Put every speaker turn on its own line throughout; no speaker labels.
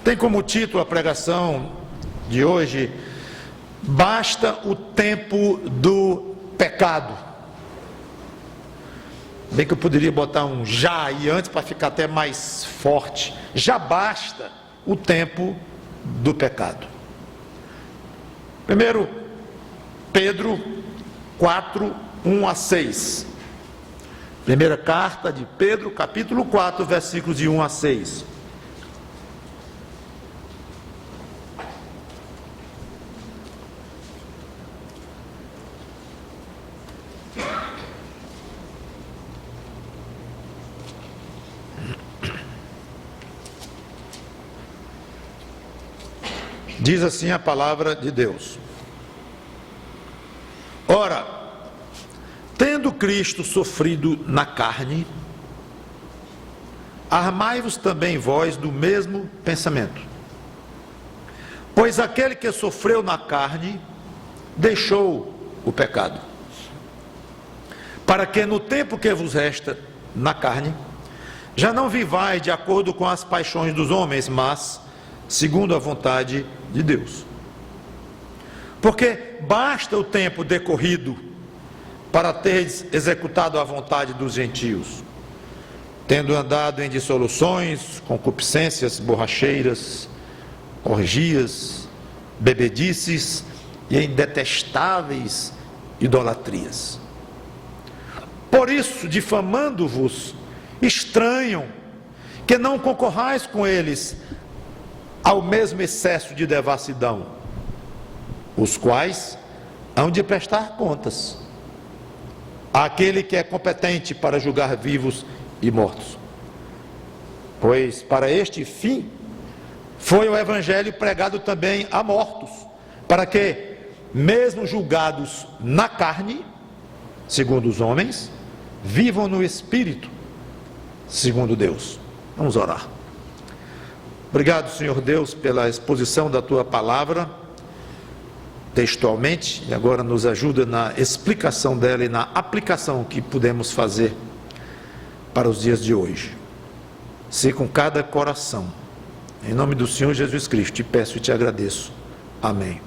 tem como título a pregação de hoje: Basta o tempo do pecado. Bem que eu poderia botar um já aí antes para ficar até mais forte. Já basta o tempo do pecado. Primeiro, Pedro 4, 1 a 6. Primeira carta de Pedro, capítulo 4, versículos de 1 a 6. Diz assim a palavra de Deus: Ora, tendo Cristo sofrido na carne, armai-vos também vós do mesmo pensamento. Pois aquele que sofreu na carne, deixou o pecado, para que no tempo que vos resta na carne, já não vivais de acordo com as paixões dos homens, mas segundo a vontade de Deus. Porque basta o tempo decorrido para teres executado a vontade dos gentios, tendo andado em dissoluções, concupiscências borracheiras, orgias, bebedices e em detestáveis idolatrias. Por isso, difamando-vos, estranham que não concorrais com eles ao mesmo excesso de devassidão, os quais hão de prestar contas àquele que é competente para julgar vivos e mortos. Pois para este fim foi o evangelho pregado também a mortos, para que, mesmo julgados na carne, segundo os homens, vivam no espírito, segundo Deus. Vamos orar. Obrigado, Senhor Deus, pela exposição da Tua palavra, textualmente, e agora nos ajuda na explicação dela e na aplicação que podemos fazer para os dias de hoje. Se com cada coração, em nome do Senhor Jesus Cristo, te peço e te agradeço. Amém.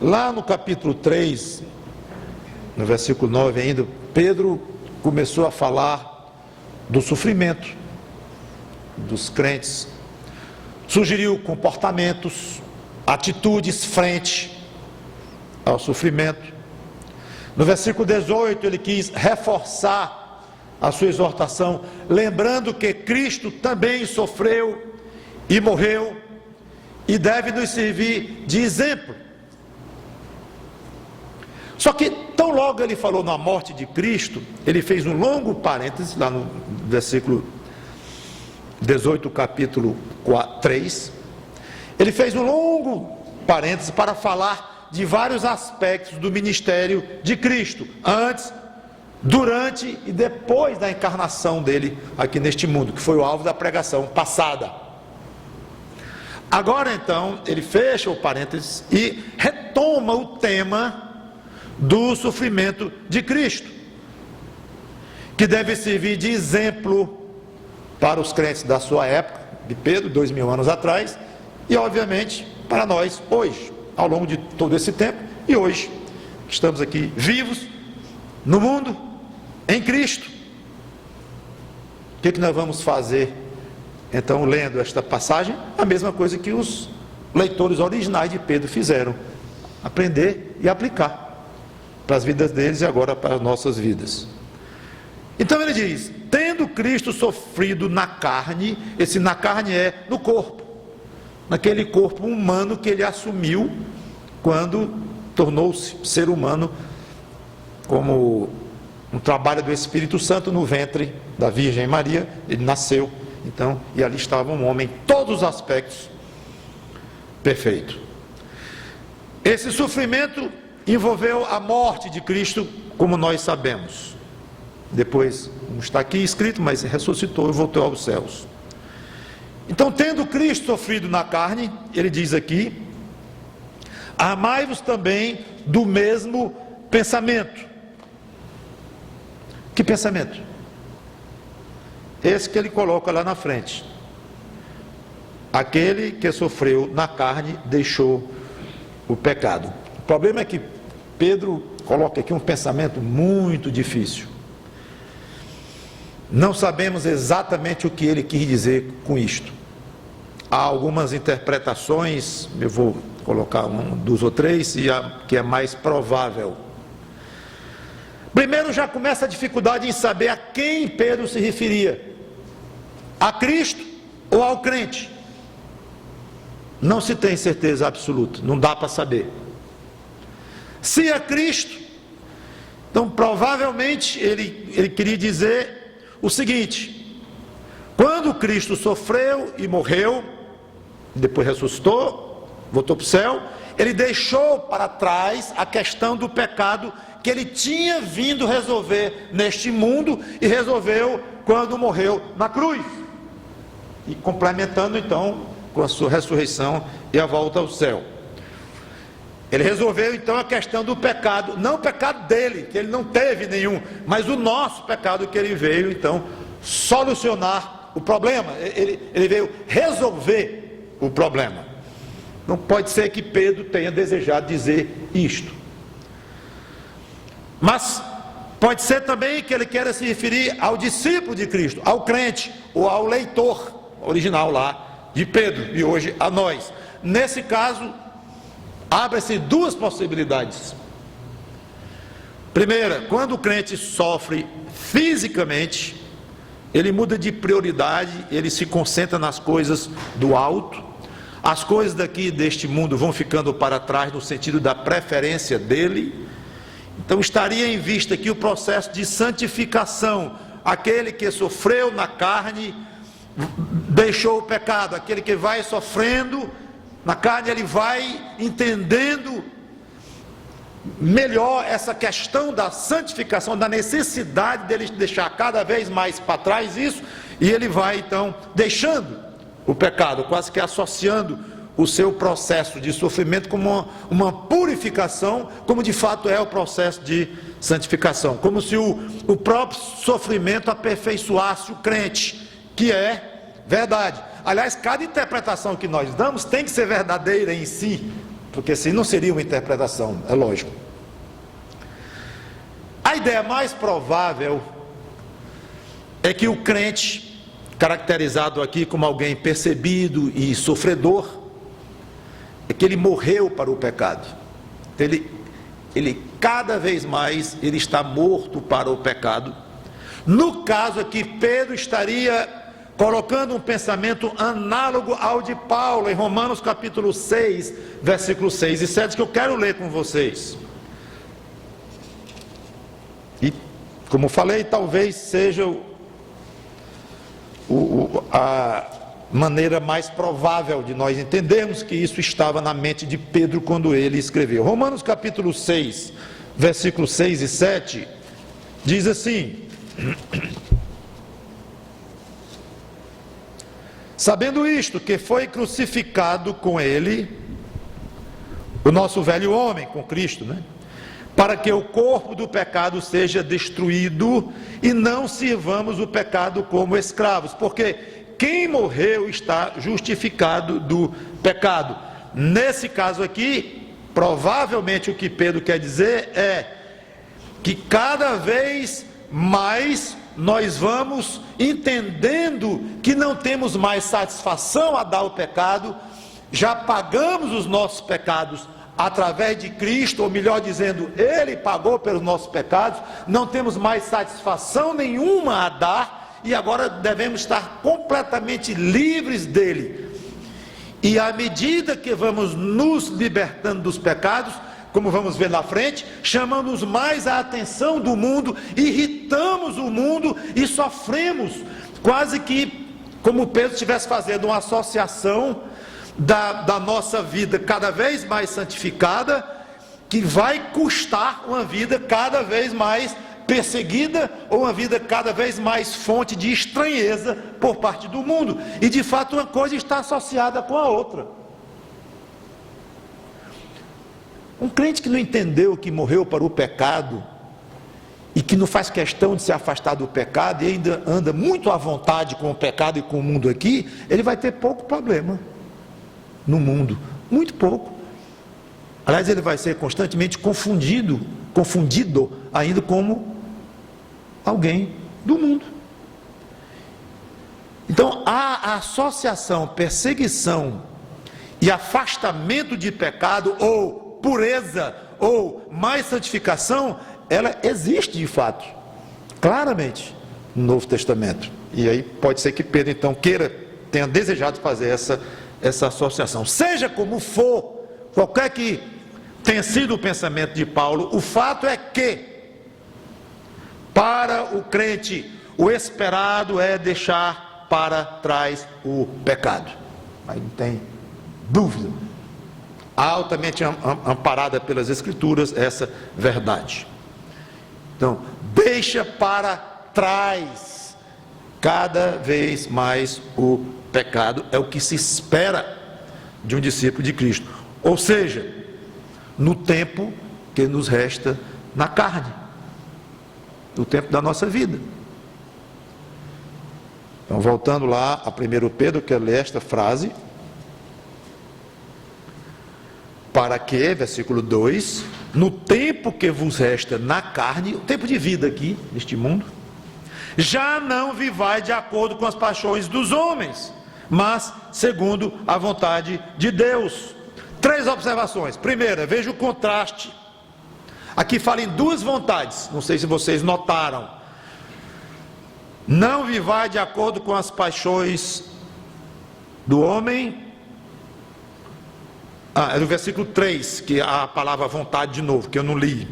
Lá no capítulo 3, no versículo 9 ainda, Pedro começou a falar do sofrimento dos crentes, sugeriu comportamentos, atitudes frente ao sofrimento. No versículo 18 ele quis reforçar a sua exortação, lembrando que Cristo também sofreu e morreu e deve nos servir de exemplo. Só que tão logo ele falou na morte de Cristo, ele fez um longo parêntese, lá no versículo 18, capítulo 3, ele fez um longo parêntese para falar de vários aspectos do ministério de Cristo, antes, durante e depois da encarnação dele aqui neste mundo, que foi o alvo da pregação passada. Agora então, ele fecha o parêntese e retoma o tema do sofrimento de Cristo, que deve servir de exemplo para os crentes da sua época, de Pedro, 2000 anos atrás, e obviamente para nós hoje, ao longo de todo esse tempo, e hoje, estamos aqui vivos, no mundo, em Cristo. O que nós vamos fazer, então, lendo esta passagem? A mesma coisa que os leitores originais de Pedro fizeram: aprender e aplicar para as vidas deles e agora para as nossas vidas. Então ele diz: tendo Cristo sofrido na carne, esse na carne é no corpo, naquele corpo humano que ele assumiu quando tornou-se ser humano, como um trabalho do Espírito Santo no ventre da Virgem Maria, ele nasceu, então, e ali estava um homem, em todos os aspectos, perfeito. Esse sofrimento envolveu a morte de Cristo, como nós sabemos. Depois, não está aqui escrito, mas ressuscitou e voltou aos céus. Então, tendo Cristo sofrido na carne, ele diz aqui: amai-vos também do mesmo pensamento. Que pensamento? esse que ele coloca lá na frente. Aquele que sofreu na carne deixou o pecado. O problema é que Pedro coloca aqui um pensamento muito difícil. Não sabemos exatamente o que ele quis dizer com isto. Há algumas interpretações, eu vou colocar duas ou três, e a que é mais provável. Primeiro já começa a dificuldade em saber a quem Pedro se referia. A Cristo ou ao crente? Não se tem certeza absoluta, não dá para saber. Se é Cristo, então provavelmente ele queria dizer o seguinte: quando Cristo sofreu e morreu, depois ressuscitou, voltou para o céu, ele deixou para trás a questão do pecado que ele tinha vindo resolver neste mundo e resolveu quando morreu na cruz. E complementando então com a sua ressurreição e a volta ao céu. Ele resolveu então a questão do pecado, não o pecado dele, que ele não teve nenhum, mas o nosso pecado, que ele veio então solucionar o problema, ele veio resolver o problema. Não pode ser que Pedro tenha desejado dizer isto, mas pode ser também que ele queira se referir ao discípulo de Cristo, ao crente, ou ao leitor original lá de Pedro, e hoje a nós. Nesse caso, abrem-se duas possibilidades. Primeira, quando o crente sofre fisicamente, ele muda de prioridade, ele se concentra nas coisas do alto, as coisas daqui deste mundo vão ficando para trás no sentido da preferência dele. Então estaria em vista aqui o processo de santificação. Aquele que sofreu na carne deixou o pecado, aquele que vai sofrendo na carne, ele vai entendendo melhor essa questão da santificação, da necessidade dele deixar cada vez mais para trás isso, e ele vai então deixando o pecado, quase que associando o seu processo de sofrimento como uma purificação, como de fato é o processo de santificação, como se o próprio sofrimento aperfeiçoasse o crente, que é verdade. Aliás, cada interpretação que nós damos tem que ser verdadeira em si, porque senão não seria uma interpretação, é lógico. A ideia mais provável é que o crente, caracterizado aqui como alguém percebido e sofredor, é que ele morreu para o pecado. Ele cada vez mais ele está morto para o pecado. No caso aqui, Pedro estaria colocando um pensamento análogo ao de Paulo, em Romanos capítulo 6, versículos 6 e 7, que eu quero ler com vocês. E, como falei, talvez seja a maneira mais provável de nós entendermos que isso estava na mente de Pedro quando ele escreveu. Romanos capítulo 6, versículos 6 e 7, diz assim: sabendo isto, que foi crucificado com ele o nosso velho homem, com Cristo, né? Para que o corpo do pecado seja destruído e não sirvamos o pecado como escravos, porque quem morreu está justificado do pecado. Nesse caso aqui, provavelmente o que Pedro quer dizer é que cada vez mais nós vamos entendendo que não temos mais satisfação a dar ao pecado, já pagamos os nossos pecados através de Cristo, ou melhor dizendo, Ele pagou pelos nossos pecados, não temos mais satisfação nenhuma a dar, e agora devemos estar completamente livres dele. E à medida que vamos nos libertando dos pecados, como vamos ver na frente, chamamos mais a atenção do mundo, irritamos o mundo e sofremos, quase que como Pedro estivesse fazendo uma associação da nossa vida cada vez mais santificada, que vai custar uma vida cada vez mais perseguida, ou uma vida cada vez mais fonte de estranheza por parte do mundo. E de fato uma coisa está associada com a outra. Um crente que não entendeu que morreu para o pecado e que não faz questão de se afastar do pecado e ainda anda muito à vontade com o pecado e com o mundo aqui, ele vai ter pouco problema no mundo, muito pouco. Aliás, ele vai ser constantemente confundido ainda como alguém do mundo. Então, a associação, perseguição e afastamento de pecado, ou pureza, ou mais santificação, ela existe de fato, claramente, no Novo Testamento. E aí pode ser que Pedro então tenha desejado fazer essa associação. Seja como for, qualquer que tenha sido o pensamento de Paulo, o fato é que, para o crente, o esperado é deixar para trás o pecado. Aí não tem dúvida. Altamente amparada pelas Escrituras essa verdade. Então, deixa para trás cada vez mais o pecado, é o que se espera de um discípulo de Cristo. Ou seja, no tempo que nos resta na carne, no tempo da nossa vida. Então, voltando lá a 1 Pedro, quero ler esta frase. Para que, versículo 2, no tempo que vos resta na carne, o tempo de vida aqui, neste mundo, já não vivais de acordo com as paixões dos homens, mas segundo a vontade de Deus. 3 observações. Primeira, veja o contraste. Aqui fala em 2 vontades, não sei se vocês notaram. Não vivais de acordo com as paixões do homem. É no versículo 3, que a palavra vontade de novo, que eu não li,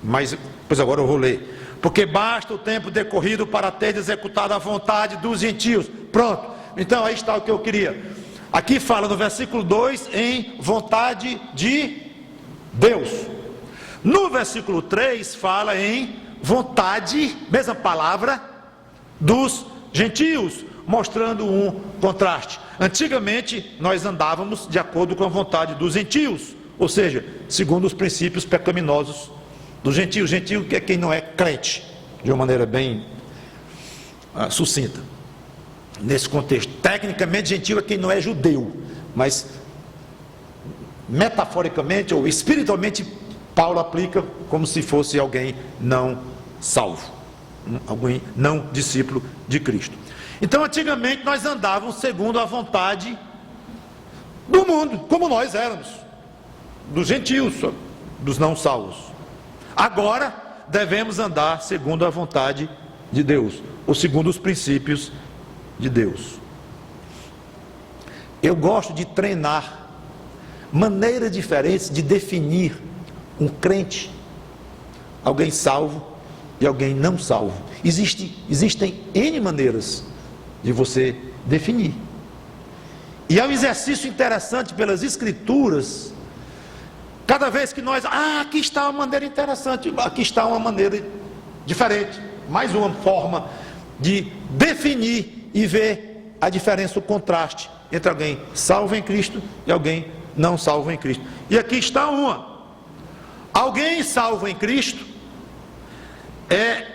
mas pois agora eu vou ler. Porque basta o tempo decorrido para ter executado a vontade dos gentios. Pronto, então aí está o que eu queria. Aqui fala no versículo 2 em vontade de Deus. No versículo 3 fala em vontade, mesma palavra, dos gentios, mostrando um contraste. Antigamente nós andávamos de acordo com a vontade dos gentios, ou seja, segundo os princípios pecaminosos dos gentios. Gentio que é quem não é crente, de uma maneira bem sucinta. Nesse contexto, tecnicamente gentio é quem não é judeu, mas metaforicamente ou espiritualmente Paulo aplica como se fosse alguém não salvo, alguém não discípulo de Cristo. Então, antigamente nós andávamos segundo a vontade do mundo, como nós éramos, dos gentios, dos não salvos. Agora devemos andar segundo a vontade de Deus, ou segundo os princípios de Deus. Eu gosto de treinar maneiras diferentes de definir um crente, alguém salvo e alguém não salvo. Existem N maneiras de você definir. E é um exercício interessante pelas Escrituras. Cada vez que nós, aqui está uma maneira interessante, aqui está uma maneira diferente, mais uma forma de definir e ver a diferença, o contraste entre alguém salvo em Cristo e alguém não salvo em Cristo. E aqui está uma. Alguém salvo em Cristo é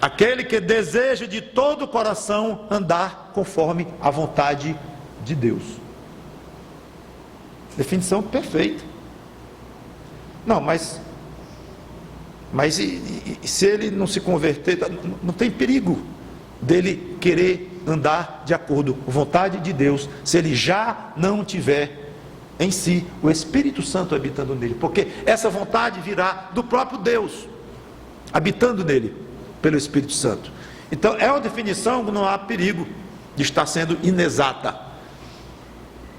aquele que deseja de todo o coração andar conforme a vontade de Deus. Definição perfeita. Não, mas se ele não se converter, não tem perigo dele querer andar de acordo com a vontade de Deus, se ele já não tiver em si o Espírito Santo habitando nele, porque essa vontade virá do próprio Deus, habitando nele, pelo Espírito Santo. Então é uma definição que não há perigo de estar sendo inexata,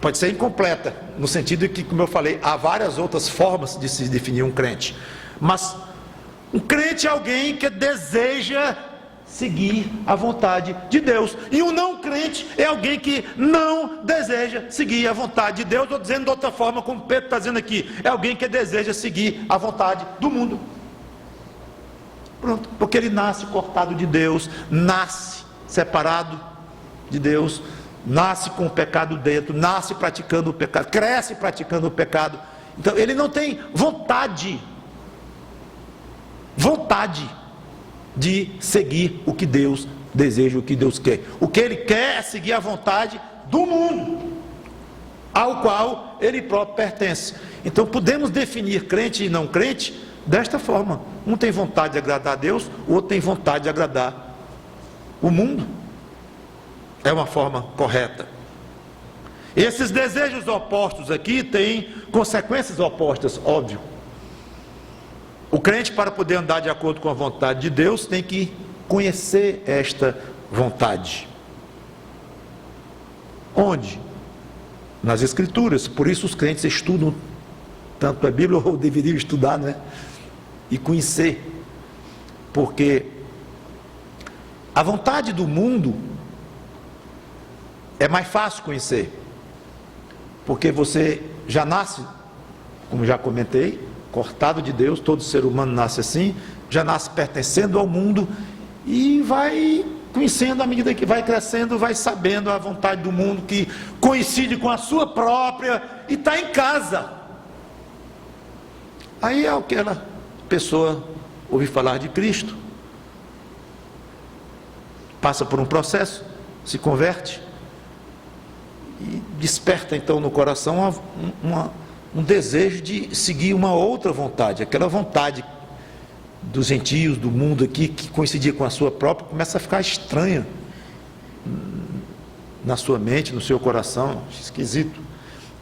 pode ser incompleta, no sentido de que, como eu falei, há várias outras formas de se definir um crente, mas um crente é alguém que deseja seguir a vontade de Deus, e um não crente é alguém que não deseja seguir a vontade de Deus, ou dizendo de outra forma, como Pedro está dizendo aqui, é alguém que deseja seguir a vontade do mundo. Pronto, porque ele nasce cortado de Deus, nasce separado de Deus, nasce com o pecado dentro, nasce praticando o pecado, cresce praticando o pecado. Então ele não tem vontade de seguir o que Deus deseja, o que Deus quer. O que ele quer é seguir a vontade do mundo, ao qual ele próprio pertence. Então podemos definir crente e não crente desta forma: um tem vontade de agradar a Deus, o outro tem vontade de agradar o mundo. É uma forma correta. Esses desejos opostos aqui têm consequências opostas, óbvio. O crente, para poder andar de acordo com a vontade de Deus, tem que conhecer esta vontade. Onde? Nas Escrituras. Por isso os crentes estudam tanto a Bíblia, ou deveriam estudar, né? E conhecer. Porque a vontade do mundo é mais fácil conhecer. Porque você já nasce, como já comentei, cortado de Deus. Todo ser humano nasce assim, já nasce pertencendo ao mundo e vai conhecendo à medida que vai crescendo, vai sabendo a vontade do mundo que coincide com a sua própria e está em casa. Aí aquela pessoa ouve falar de Cristo, passa por um processo, se converte e desperta então no coração um desejo de seguir uma outra vontade. Aquela vontade dos gentios, do mundo aqui, que coincidia com a sua própria, começa a ficar estranha na sua mente, no seu coração, esquisito,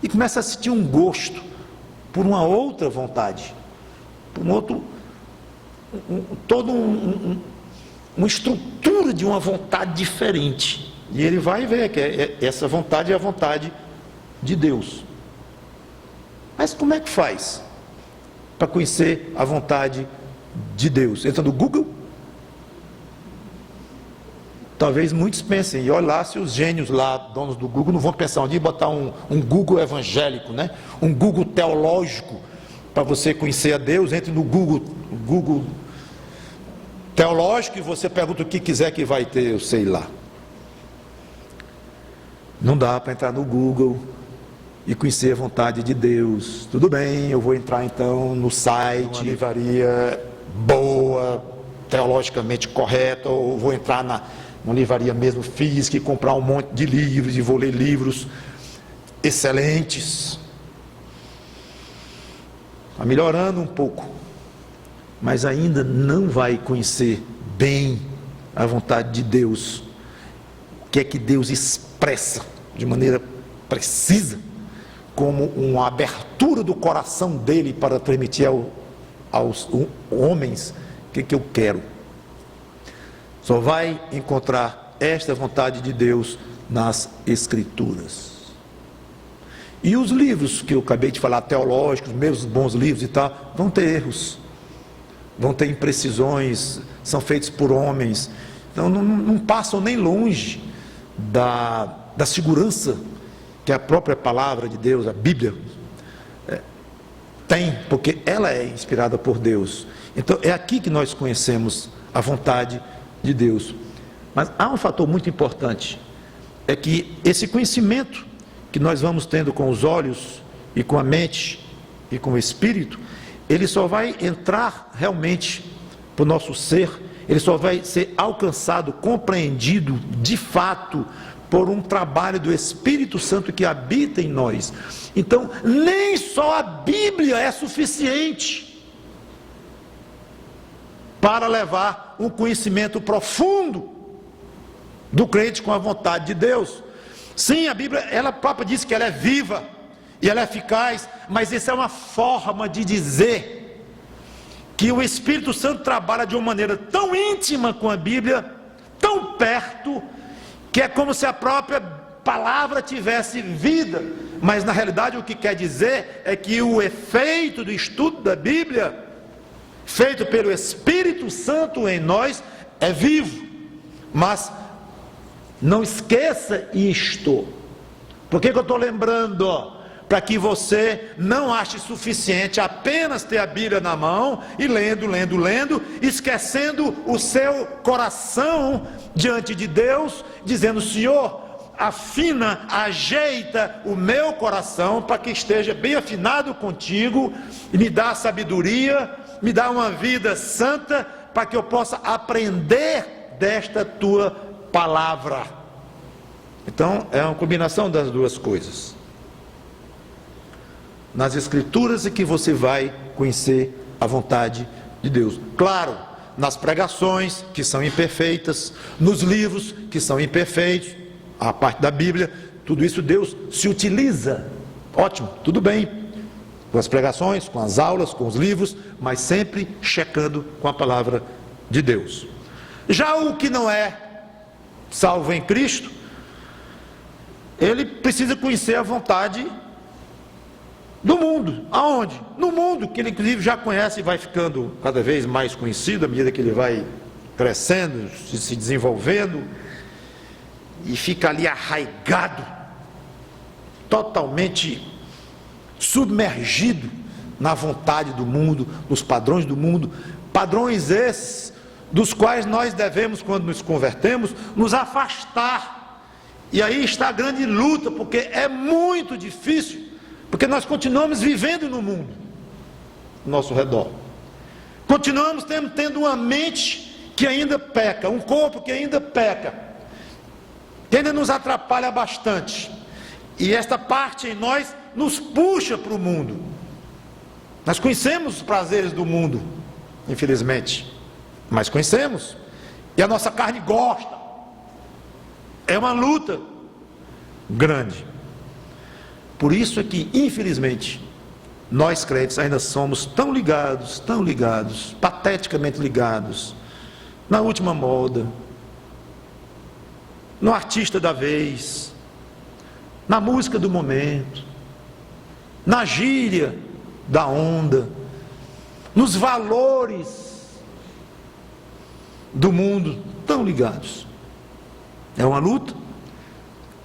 e começa a sentir um gosto por uma outra vontade, por um outro, uma estrutura de uma vontade diferente. E ele vai ver que essa vontade é a vontade de Deus. Mas como é que faz para conhecer a vontade de Deus? Entra no Google? Talvez muitos pensem, e olha lá se os gênios lá, donos do Google, não vão pensar um dia botar um Google evangélico, né? Um Google teológico, para você conhecer a Deus. Entre no Google teológico e você pergunta o que quiser que vai ter, eu sei lá. Não dá para entrar no Google e conhecer a vontade de Deus. Tudo bem, eu vou entrar então no site, uma livraria boa, teologicamente correta, ou vou entrar numa livraria mesmo física e comprar um monte de livros e vou ler livros excelentes. Está melhorando um pouco, mas ainda não vai conhecer bem a vontade de Deus. O que é que Deus expressa de maneira precisa, como uma abertura do coração dele para transmitir aos homens o que eu quero. Só vai encontrar esta vontade de Deus nas Escrituras. E os livros que eu acabei de falar, teológicos, meus bons livros e tal, vão ter erros, vão ter imprecisões, são feitos por homens, então não passam nem longe da segurança que a própria palavra de Deus, a Bíblia, tem, porque ela é inspirada por Deus. Então é aqui que nós conhecemos a vontade de Deus. Mas há um fator muito importante, é que esse conhecimento que nós vamos tendo com os olhos e com a mente e com o espírito, ele só vai entrar realmente para o nosso ser, ele só vai ser alcançado, compreendido de fato por um trabalho do Espírito Santo que habita em nós. Então nem só a Bíblia é suficiente para levar um conhecimento profundo do crente com a vontade de Deus. Sim, a Bíblia, ela própria diz que ela é viva e ela é eficaz, mas isso é uma forma de dizer que o Espírito Santo trabalha de uma maneira tão íntima com a Bíblia, tão perto, que é como se a própria palavra tivesse vida. Mas na realidade o que quer dizer é que o efeito do estudo da Bíblia, feito pelo Espírito Santo em nós, é vivo. Mas não esqueça isto. Por que eu estou lembrando? Para que você não ache suficiente apenas ter a Bíblia na mão e lendo, esquecendo o seu coração diante de Deus, dizendo: Senhor, afina, ajeita o meu coração para que esteja bem afinado contigo, e me dá sabedoria, me dá uma vida santa, para que eu possa aprender desta tua palavra. Então, é uma combinação das duas coisas. Nas Escrituras é que você vai conhecer a vontade de Deus. Claro, nas pregações, que são imperfeitas, nos livros, que são imperfeitos, a parte da Bíblia, tudo isso Deus se utiliza. Ótimo, tudo bem. Com as pregações, com as aulas, com os livros, mas sempre checando com a palavra de Deus. Já o que não é salvo em Cristo, ele precisa conhecer a vontade do mundo. Aonde? No mundo, que ele inclusive já conhece e vai ficando cada vez mais conhecido à medida que ele vai crescendo, se desenvolvendo, e fica ali arraigado, totalmente submergido na vontade do mundo, nos padrões do mundo, padrões esses dos quais nós devemos, quando nos convertemos, nos afastar. E aí está a grande luta, porque é muito difícil, porque nós continuamos vivendo no mundo ao nosso redor, continuamos tendo uma mente que ainda peca, um corpo que ainda peca, que ainda nos atrapalha bastante, e esta parte em nós nos puxa para o mundo. Nós conhecemos os prazeres do mundo, infelizmente, mas conhecemos, e a nossa carne gosta. É uma luta grande. Por isso é que, infelizmente, nós crentes ainda somos tão ligados, pateticamente ligados, na última moda, no artista da vez, na música do momento, na gíria da onda, nos valores do mundo, tão ligados. É uma luta.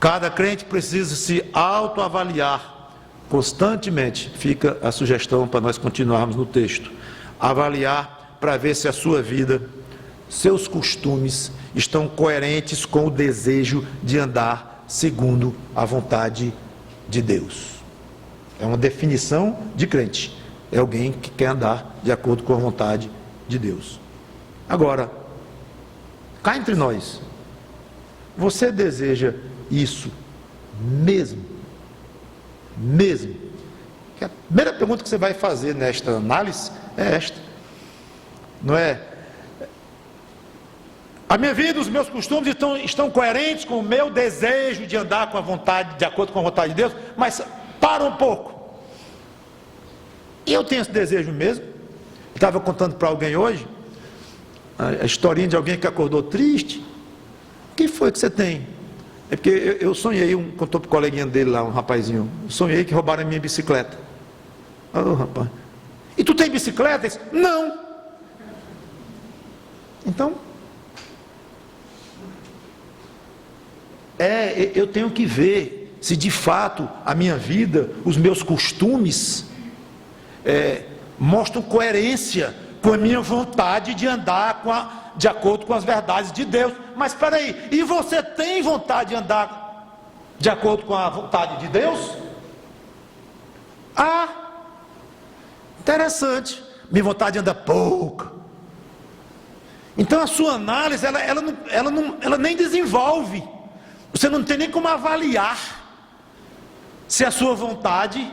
Cada crente precisa se autoavaliar constantemente. Fica a sugestão para nós continuarmos no texto. Avaliar para ver se a sua vida, seus costumes estão coerentes com o desejo de andar segundo a vontade de Deus. É uma definição de crente. É alguém que quer andar de acordo com a vontade de Deus. Agora, cá entre nós, você deseja isso mesmo? Mesmo? Que a primeira pergunta que você vai fazer nesta análise é esta. Não é? A minha vida, os meus costumes estão coerentes com o meu desejo de andar com a vontade, de acordo com a vontade de Deus, mas para um pouco. E eu tenho esse desejo mesmo. Eu estava contando para alguém hoje a historinha de alguém que acordou triste. O que foi que você tem? É porque eu sonhei, contou para o coleguinha dele lá, um rapazinho, sonhei que roubaram a minha bicicleta. Oh, rapaz. E tu tem bicicleta? Disse, não. Então, eu tenho que ver se de fato a minha vida, os meus costumes, mostram coerência com a minha vontade de andar de acordo com as verdades de Deus. Mas espera aí, e você tem vontade de andar de acordo com a vontade de Deus? Ah, interessante. Minha vontade anda pouca. Então a sua análise, ela nem desenvolve. Você não tem nem como avaliar se a sua vontade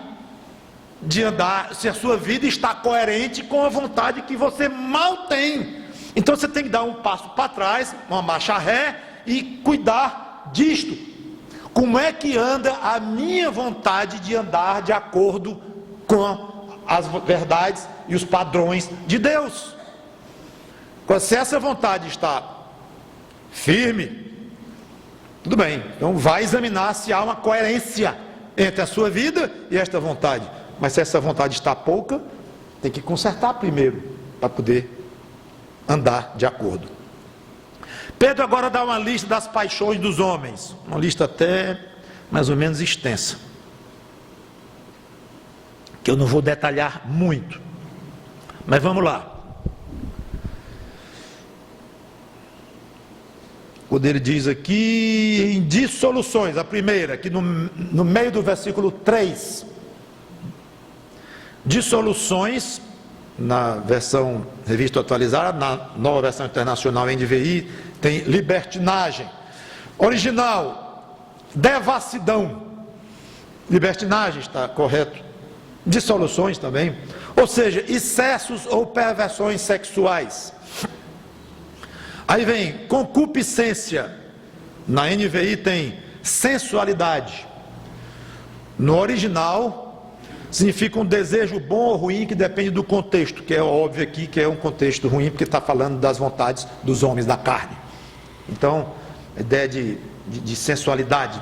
de andar, se a sua vida está coerente com a vontade que você mal tem. Então você tem que dar um passo para trás, uma marcha ré, e cuidar disto. Como é que anda a minha vontade de andar de acordo com as verdades e os padrões de Deus? Se essa vontade está firme, tudo bem, então vai examinar se há uma coerência entre a sua vida e esta vontade. Mas se essa vontade está pouca, tem que consertar primeiro, para poder andar de acordo. Pedro agora dá uma lista das paixões dos homens, uma lista até mais ou menos extensa, que eu não vou detalhar muito, mas vamos lá. Quando ele diz aqui em dissoluções, a primeira, aqui no meio do versículo 3, dissoluções, na versão revista atualizada, na nova versão internacional NVI, tem libertinagem. Original, devassidão. Libertinagem, está correto. Dissoluções também. Ou seja, excessos ou perversões sexuais. Aí vem concupiscência. Na NVI tem sensualidade. No original, significa um desejo bom ou ruim que depende do contexto, que é óbvio aqui que é um contexto ruim, porque está falando das vontades dos homens da carne. Então, a ideia de sensualidade.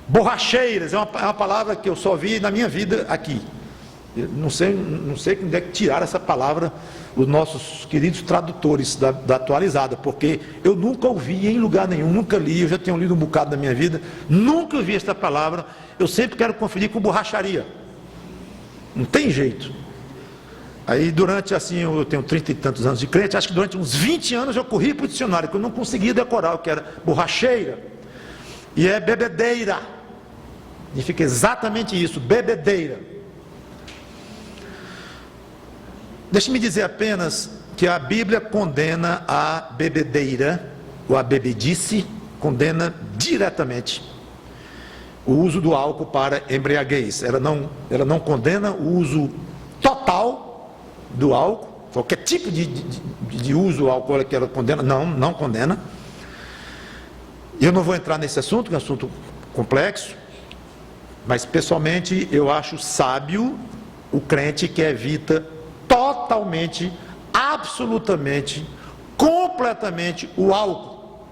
Borracheiras é uma palavra que eu só vi na minha vida aqui. Eu não sei quem é que tiraram essa palavra, os nossos queridos tradutores da atualizada, porque eu nunca ouvi em lugar nenhum, nunca li, eu já tenho lido um bocado da minha vida, nunca vi essa palavra. Eu sempre quero conferir com borracharia. Não tem jeito. Aí durante, assim, eu tenho 30 e tantos anos de crente, acho que durante uns 20 anos eu corri para o dicionário, que eu não conseguia decorar o que era borracheira. E é bebedeira. Significa exatamente isso, bebedeira. Deixe-me dizer apenas que a Bíblia condena a bebedeira, ou a bebedice, condena diretamente o uso do álcool para embriaguez. Ela não condena o uso total do álcool, qualquer tipo de uso alcoólico que ela condena, não condena. Eu não vou entrar nesse assunto, que é um assunto complexo, mas pessoalmente eu acho sábio o crente que evita totalmente, absolutamente, completamente o álcool,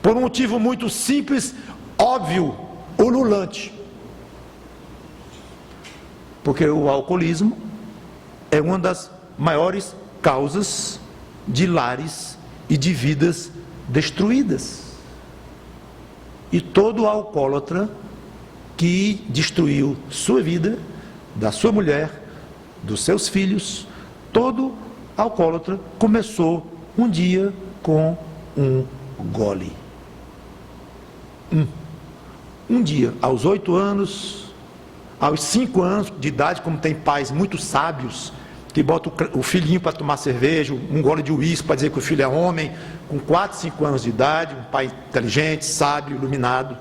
por um motivo muito simples, óbvio, ululante. Porque o alcoolismo é uma das maiores causas de lares e de vidas destruídas. E todo alcoólatra que destruiu sua vida, da sua mulher, dos seus filhos, todo alcoólatra começou um dia com um gole. Um dia, aos 8 anos, aos 5 anos de idade, como tem pais muito sábios, que botam o filhinho para tomar cerveja, um gole de uísque para dizer que o filho é homem, com 4, 5 anos de idade, um pai inteligente, sábio, iluminado.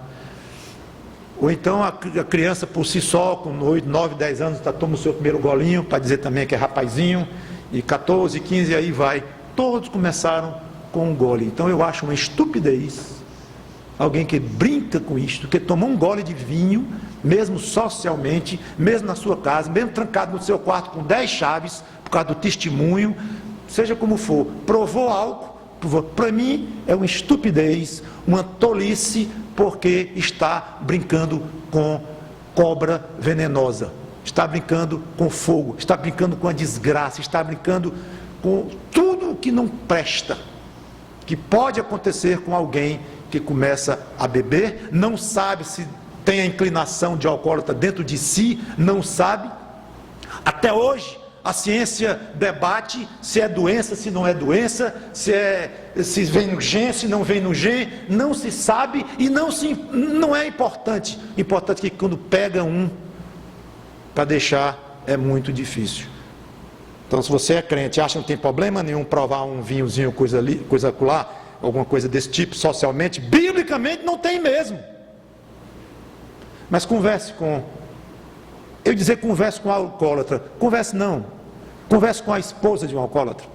Ou então a criança por si só, com 8, 9, 10 anos, toma o seu primeiro golinho, para dizer também que é rapazinho, e 14, 15, aí vai. Todos começaram com um gole. Então eu acho uma estupidez alguém que brinca com isto, que toma um gole de vinho, mesmo socialmente, mesmo na sua casa, mesmo trancado no seu quarto com 10 chaves, por causa do testemunho, seja como for, provou álcool, para mim é uma estupidez, uma tolice, porque está brincando com cobra venenosa, está brincando com fogo, está brincando com a desgraça, está brincando com tudo o que não presta, que pode acontecer com alguém que começa a beber, não sabe se tem a inclinação de alcoólatra dentro de si, não sabe. Até hoje a ciência debate se é doença, se não é doença, se vem no gene, se não vem no gene, não se sabe e não é importante. Importante que quando pega um, para deixar é muito difícil. Então, se você é crente, acha que não tem problema nenhum provar um vinhozinho, coisa ali, coisa acolá, alguma coisa desse tipo, socialmente, biblicamente não tem mesmo. Mas converse com, eu dizer converse com a alcoólatra, converse não, converse com a esposa de um alcoólatra,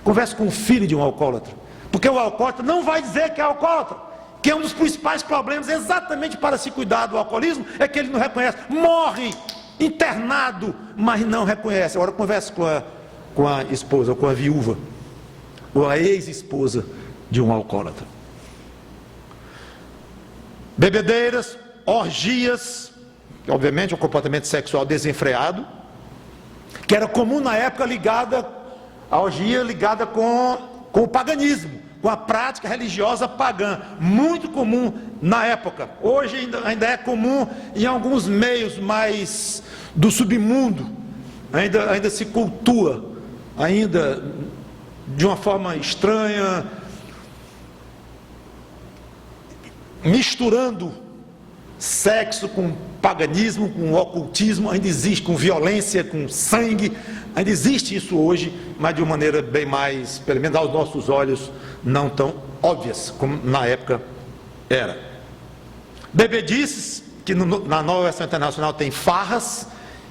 converse com o filho de um alcoólatra, porque o alcoólatra não vai dizer que é alcoólatra, que é um dos principais problemas exatamente para se cuidar do alcoolismo, é que ele não reconhece, morre internado, mas não reconhece. Agora converse com a esposa, ou com a viúva, ou a ex-esposa de um alcoólatra. Bebedeiras, orgias, que obviamente é um comportamento sexual desenfreado, que era comum na época, a orgia ligada com o paganismo, com a prática religiosa pagã, muito comum na época. Hoje ainda é comum em alguns meios mais do submundo, ainda se cultua, ainda de uma forma estranha, misturando sexo com paganismo, com ocultismo, ainda existe, com violência, com sangue, ainda existe isso hoje, mas de uma maneira bem mais, pelo menos aos nossos olhos, não tão óbvias como na época era. Bebedices, que na Nova Versão Internacional tem farras,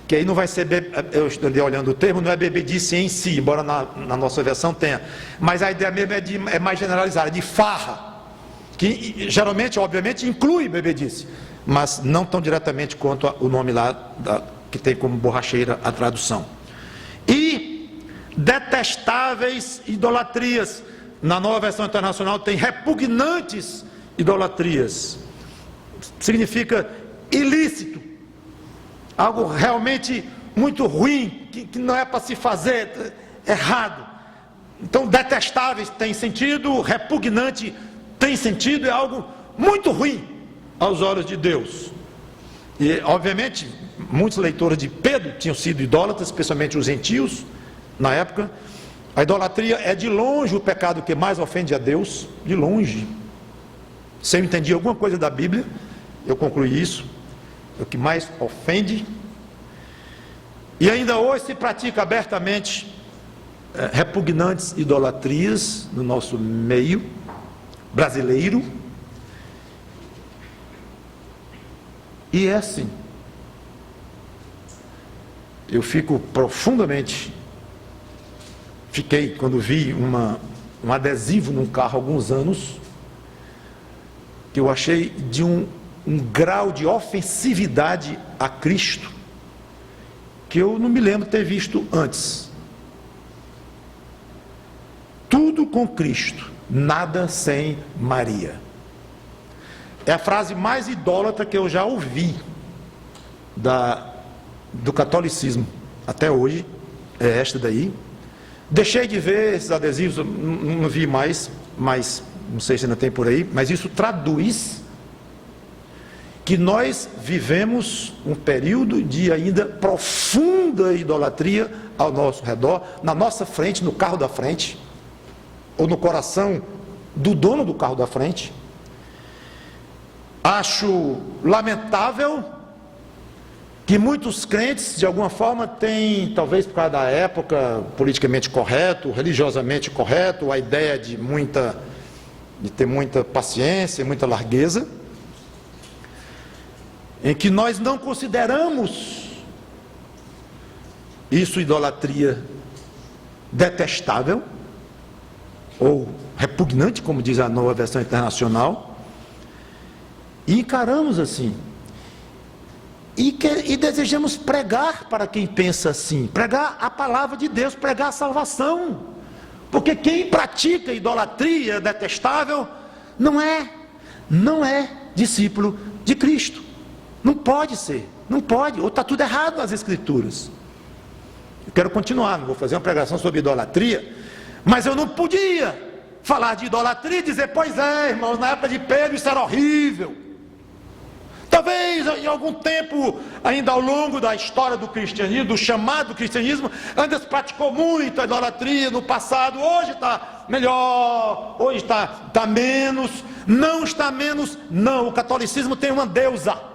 que aí não vai ser, eu estou olhando o termo, não é bebedice em si, embora na nossa versão tenha, mas a ideia mesmo é mais generalizada, de farra, que geralmente, obviamente, inclui bebedice, mas não tão diretamente quanto o nome lá, que tem como borracheira a tradução. E detestáveis idolatrias, na Nova Versão Internacional tem repugnantes idolatrias, significa ilícito, algo realmente muito ruim, que não é para se fazer, errado. Então, detestáveis tem sentido, repugnante tem sentido, é algo muito ruim aos olhos de Deus. E, obviamente, muitos leitores de Pedro tinham sido idólatras, especialmente os gentios, na época. A idolatria é de longe o pecado que mais ofende a Deus, de longe. Se eu entendi alguma coisa da Bíblia, eu concluí isso, é o que mais ofende. E ainda hoje se pratica abertamente repugnantes idolatrias no nosso meio brasileiro. E é assim. Eu fiquei quando vi um adesivo num carro há alguns anos, que eu achei de um grau de ofensividade a Cristo, que eu não me lembro de ter visto antes. Tudo com Cristo, nada sem Maria. É a frase mais idólatra que eu já ouvi do catolicismo até hoje, é esta daí. Deixei de ver esses adesivos, não vi mais, mas não sei se ainda tem por aí, mas isso traduz que nós vivemos um período de ainda profunda idolatria ao nosso redor, na nossa frente, no carro da frente, ou no coração do dono do carro da frente. Acho lamentável que muitos crentes, de alguma forma, têm, talvez por causa da época, politicamente correto, religiosamente correto, a ideia de ter muita paciência, muita largueza, em que nós não consideramos isso idolatria detestável, ou repugnante, como diz a Nova Versão Internacional, e encaramos assim, e desejamos pregar para quem pensa assim, pregar a palavra de Deus, pregar a salvação, porque quem pratica idolatria detestável não é discípulo de Cristo. Não pode ser, não pode, ou está tudo errado nas Escrituras. Eu quero continuar, não vou fazer uma pregação sobre idolatria, mas eu não podia falar de idolatria e dizer, pois é, irmãos, na época de Pedro isso era horrível. Talvez em algum tempo, ainda ao longo da história do cristianismo, do chamado cristianismo, ainda se praticou muito a idolatria no passado. Hoje está melhor, hoje está menos. Não está menos, não. O catolicismo tem uma deusa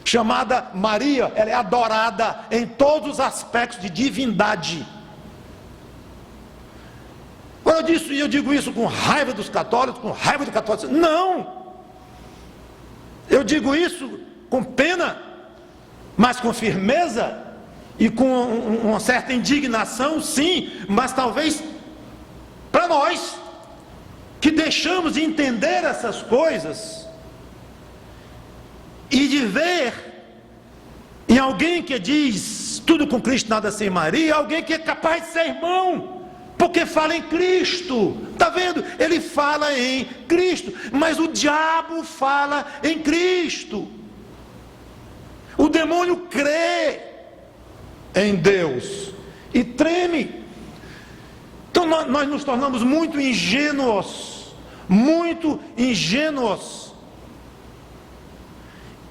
chamada Maria, ela é adorada em todos os aspectos de divindade. Quando eu digo isso com raiva dos católicos, com raiva do catolicismo, não! Eu digo isso com pena, mas com firmeza e com uma certa indignação, sim, mas talvez para nós que deixamos de entender essas coisas e de ver em alguém que diz tudo com Cristo, nada sem Maria, alguém que é capaz de ser irmão, porque fala em Cristo. Está vendo? Ele fala em Cristo, mas o diabo fala em Cristo. O demônio crê em Deus e treme. Então nós nos tornamos muito ingênuos,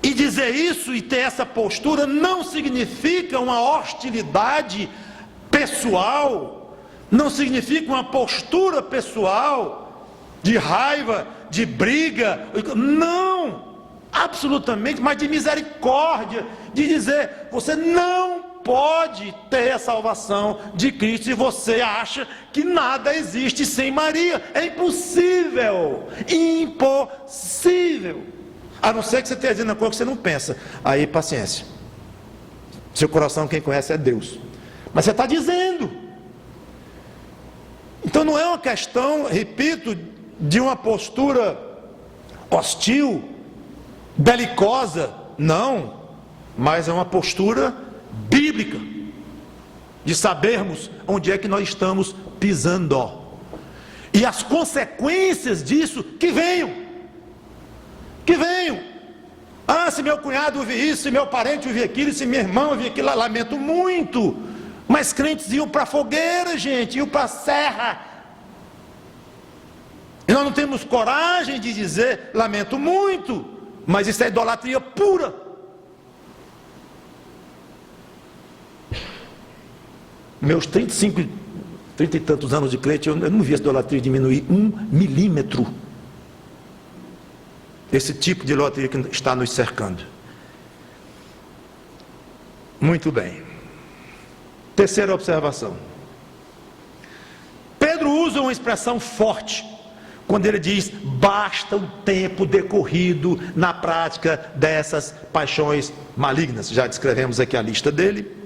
e dizer isso e ter essa postura não significa uma hostilidade pessoal, não significa uma postura pessoal de raiva, de briga. Não, absolutamente, mas de misericórdia, de dizer, você não pode ter a salvação de Cristo se você acha que nada existe sem Maria. É impossível, impossível. A não ser que você esteja dizendo uma coisa que você não pensa. Aí, paciência. Seu coração, quem conhece é Deus. Mas você está dizendo. Então não é uma questão, repito, de uma postura hostil, belicosa, não, mas é uma postura bíblica, de sabermos onde é que nós estamos pisando, e as consequências disso que venham, se meu cunhado ouvir isso, se meu parente ouvir aquilo, se minha irmã ouvir aquilo, lamento muito, mas crentes iam para a fogueira, gente, iam para a serra, e nós não temos coragem de dizer, lamento muito, mas isso é idolatria pura. Meus 30 e tantos anos de crente, eu não vi essa idolatria diminuir 1 milímetro. Esse tipo de idolatria que está nos cercando. Muito bem. Terceira observação. Pedro usa uma expressão forte quando ele diz, basta o tempo decorrido na prática dessas paixões malignas. Já descrevemos aqui a lista dele.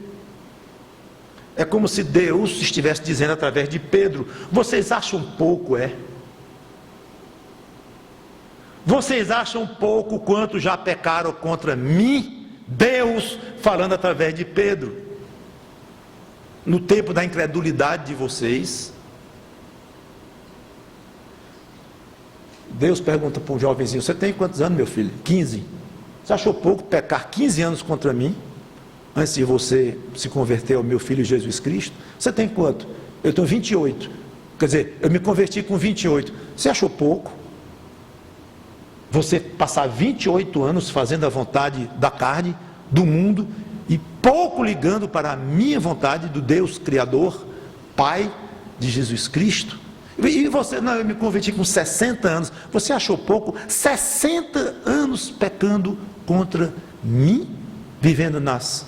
É como se Deus estivesse dizendo através de Pedro, vocês acham pouco, Vocês acham pouco quanto já pecaram contra mim? Deus falando através de Pedro. No tempo da incredulidade de vocês, Deus pergunta para um jovenzinho, você tem quantos anos, meu filho? 15. Você achou pouco pecar 15 anos contra mim? Antes de você se converter ao meu filho Jesus Cristo? Você tem quanto? Eu tenho 28. Quer dizer, eu me converti com 28. Você achou pouco? Você passar 28 anos fazendo a vontade da carne, do mundo, e pouco ligando para a minha vontade, do Deus Criador, Pai de Jesus Cristo? E você, não, eu me converti com 60 anos. Você achou pouco? 60 anos pecando contra mim, vivendo nas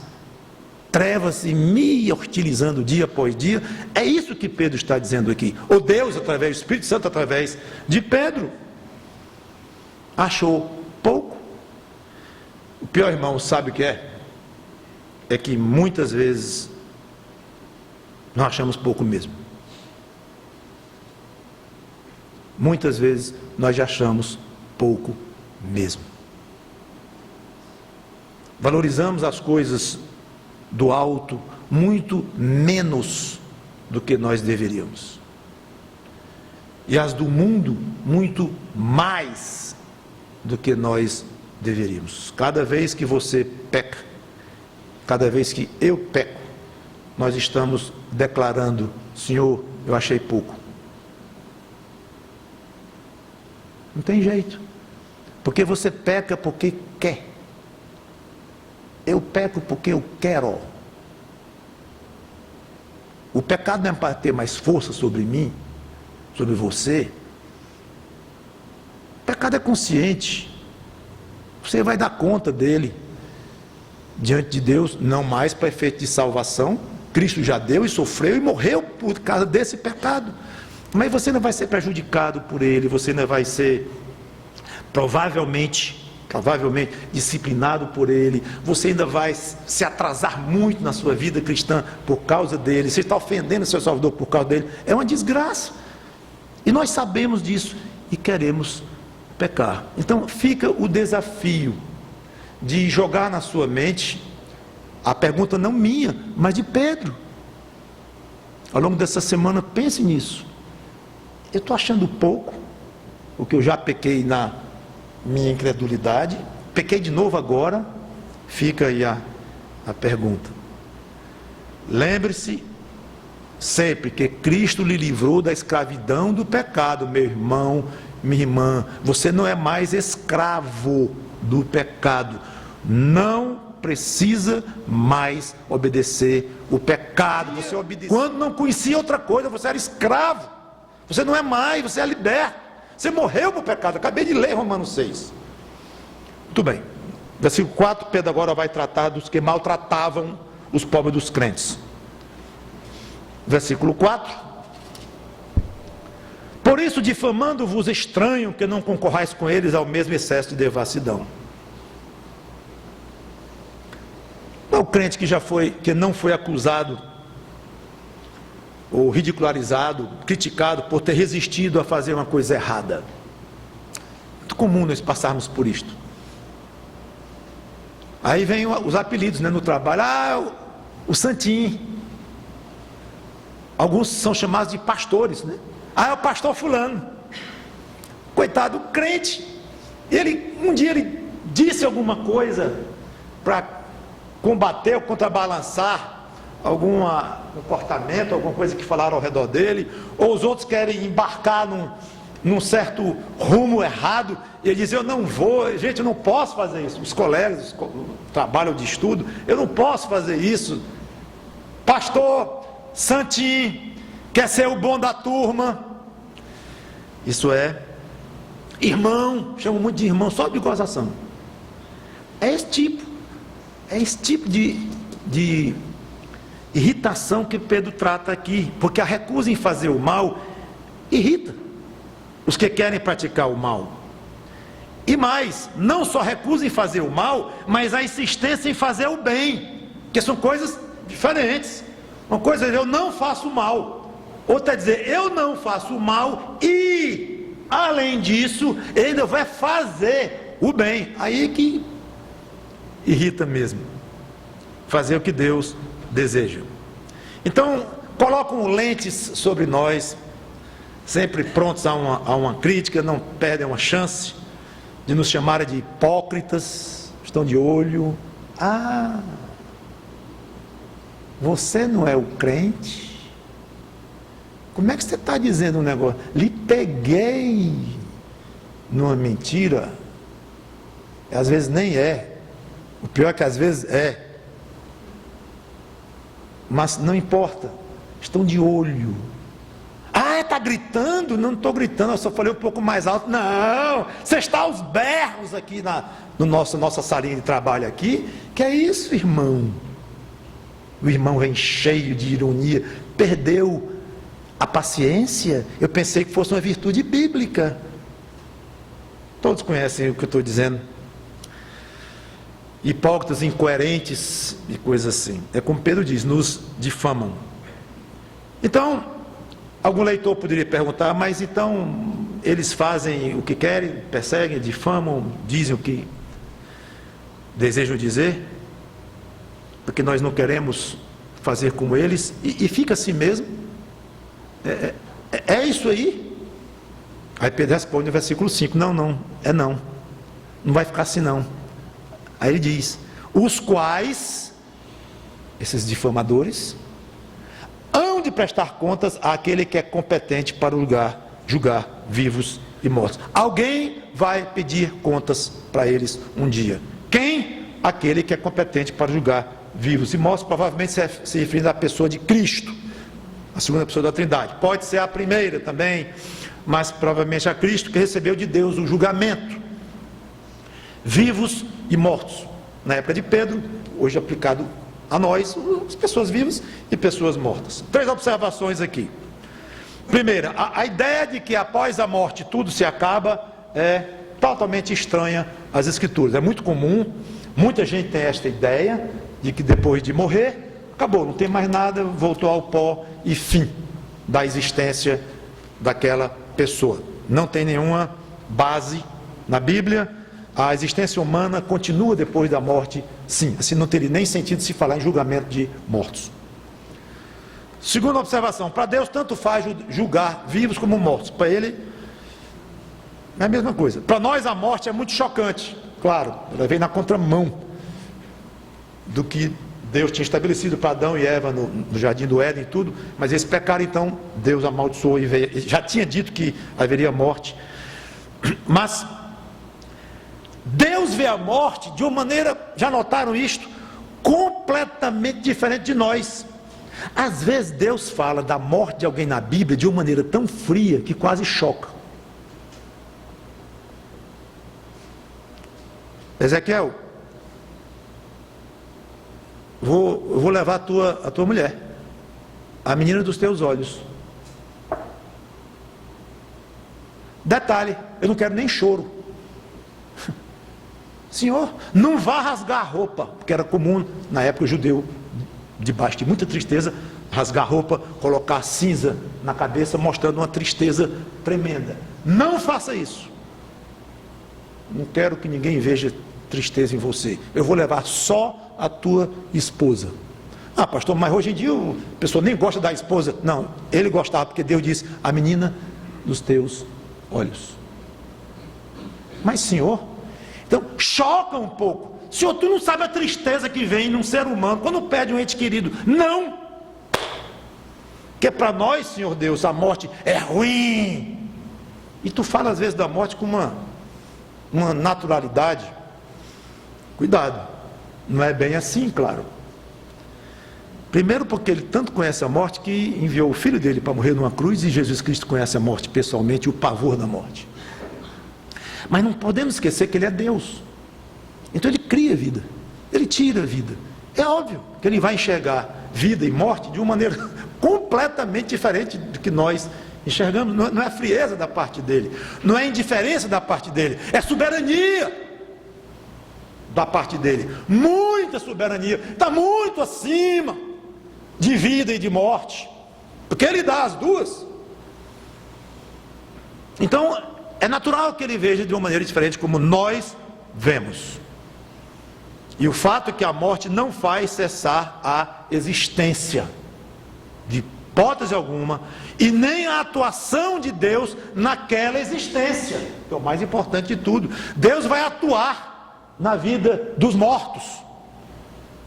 trevas e me hostilizando dia após dia. É isso que Pedro está dizendo aqui. O Deus, através do Espírito Santo, através de Pedro, achou pouco. O pior, irmão, sabe o que é? É que muitas vezes nós achamos pouco mesmo. Muitas vezes nós já achamos pouco mesmo. Valorizamos as coisas do alto muito menos do que nós deveríamos. E as do mundo muito mais do que nós deveríamos. Cada vez que você peca, cada vez que eu peco, nós estamos declarando, Senhor, eu achei pouco. Não tem jeito. Porque você peca porque quer. Eu peco porque eu quero. O pecado não é para ter mais força sobre mim, sobre você. O pecado é consciente. Você vai dar conta dele diante de Deus, não mais para efeito de salvação. Cristo já deu e sofreu e morreu por causa desse pecado. Mas você não vai ser prejudicado por ele, você não vai ser provavelmente disciplinado por ele, você ainda vai se atrasar muito na sua vida cristã por causa dele, você está ofendendo o seu Salvador por causa dele, é uma desgraça, e nós sabemos disso, e queremos pecar. Então fica o desafio de jogar na sua mente, a pergunta não minha, mas de Pedro, ao longo dessa semana, pense nisso, eu estou achando pouco, o que eu já pequei na minha incredulidade, pequei de novo agora, fica aí a pergunta. Lembre-se sempre que Cristo lhe livrou da escravidão do pecado, meu irmão, minha irmã, você não é mais escravo do pecado, não precisa mais obedecer o pecado, você obedecia, quando não conhecia outra coisa, você era escravo, você não é mais, você é liberto, você morreu para o pecado, acabei de ler Romanos 6, Tudo bem. Versículo 4, Pedro agora vai tratar dos que maltratavam os pobres dos crentes. Versículo 4. Por isso, difamando-vos, estranho que não concorrais com eles ao mesmo excesso de devassidão. O crente que não foi acusado, ou ridicularizado, criticado por ter resistido a fazer uma coisa errada. Muito comum nós passarmos por isto. Aí vem os apelidos, né, no trabalho. O santinho. Alguns são chamados de pastores, né? É o pastor fulano. Coitado, o crente. Um dia ele disse alguma coisa para combater ou contrabalançar algum comportamento, alguma coisa que falaram ao redor dele, ou os outros querem embarcar num certo rumo errado, e ele diz: eu não vou, gente, eu não posso fazer isso. Os colegas, trabalham de estudo, eu não posso fazer isso. Pastor santinho, quer ser o bom da turma. Isso é irmão, chamo muito de irmão, só de gozação. É esse tipo de irritação que Pedro trata aqui, porque a recusa em fazer o mal irrita os que querem praticar o mal. E mais, não só recusa em fazer o mal, mas a insistência em fazer o bem, que são coisas diferentes. Uma coisa é eu não faço mal, outra é dizer eu não faço mal e, além disso, ele ainda vai fazer o bem. Aí que irrita mesmo, fazer o que Deus deseja. Então, colocam lentes sobre nós, sempre prontos a uma crítica, não perdem uma chance de nos chamarem de hipócritas, estão de olho. Você não é o crente? Como é que você está dizendo um negócio? Lhe peguei numa mentira. Às vezes nem é. O pior é que às vezes é. Mas não importa. Estão de olho. Está gritando? Não estou gritando, eu só falei um pouco mais alto. Não, você está aos berros aqui nossa salinha de trabalho aqui. Que é isso, irmão? O irmão vem cheio de ironia. Perdeu a paciência? Eu pensei que fosse uma virtude bíblica. Todos conhecem o que eu estou dizendo. Hipócritas, incoerentes e coisas assim. É como Pedro diz, nos difamam. Então, algum leitor poderia perguntar: mas então eles fazem o que querem, perseguem, difamam, dizem o que desejam dizer, porque nós não queremos fazer como eles, e fica assim mesmo? É isso aí? Aí Pedro responde no versículo 5, não vai ficar assim não. Aí ele diz: os quais, esses difamadores, hão de prestar contas àquele que é competente para julgar vivos e mortos. Alguém vai pedir contas para eles um dia. Quem? Aquele que é competente para julgar vivos e mortos, provavelmente se referindo à pessoa de Cristo, a segunda pessoa da Trindade. Pode ser a primeira também, mas provavelmente a Cristo, que recebeu de Deus o julgamento. Vivos e mortos. Na época de Pedro, hoje aplicado a nós, as pessoas vivas e pessoas mortas. 3 observações aqui. Primeira, a ideia de que após a morte tudo se acaba é totalmente estranha às Escrituras. É muito comum, muita gente tem esta ideia de que depois de morrer, acabou, não tem mais nada, voltou ao pó e fim da existência daquela pessoa. Não tem nenhuma base na Bíblia. A existência humana continua depois da morte, sim. Assim não teria nem sentido se falar em julgamento de mortos. Segunda observação: para Deus tanto faz julgar vivos como mortos. Para Ele é a mesma coisa. Para nós a morte é muito chocante. Claro, ela vem na contramão do que Deus tinha estabelecido para Adão e Eva no jardim do Éden e tudo. Mas eles pecaram, então Deus amaldiçoou e veio. Já tinha dito que haveria morte. Mas Deus vê a morte de uma maneira, já notaram isto, completamente diferente de nós. Às vezes Deus fala da morte de alguém na Bíblia de uma maneira tão fria que quase choca. Ezequiel, eu vou levar a tua mulher, a menina dos teus olhos. Detalhe, eu não quero nem choro. Senhor, não vá rasgar a roupa, porque era comum na época o judeu, debaixo de muita tristeza, rasgar a roupa, colocar cinza na cabeça, mostrando uma tristeza tremenda. Não faça isso. Não quero que ninguém veja tristeza em você. Eu vou levar só a tua esposa. Ah, pastor, mas hoje em dia a pessoa nem gosta da esposa. Não, ele gostava, porque Deus disse, a menina dos teus olhos. Mas Senhor, então choca um pouco. Senhor, tu não sabe a tristeza que vem num ser humano quando perde um ente querido. Não! Porque para nós, Senhor Deus, a morte é ruim. E tu fala às vezes da morte com uma naturalidade. Cuidado, não é bem assim, claro. Primeiro porque ele tanto conhece a morte que enviou o filho dele para morrer numa cruz, e Jesus Cristo conhece a morte pessoalmente e o pavor da morte. Mas não podemos esquecer que ele é Deus. Então ele cria vida, ele tira a vida. É óbvio que ele vai enxergar vida e morte de uma maneira completamente diferente do que nós enxergamos. Não é frieza da parte dele, não é indiferença da parte dele, é soberania da parte dele. Muita soberania, está muito acima de vida e de morte, porque ele dá as duas. Então é natural que ele veja de uma maneira diferente como nós vemos. E o fato é que a morte não faz cessar a existência, de hipótese alguma, e nem a atuação de Deus naquela existência, que é o mais importante de tudo. Deus vai atuar na vida dos mortos,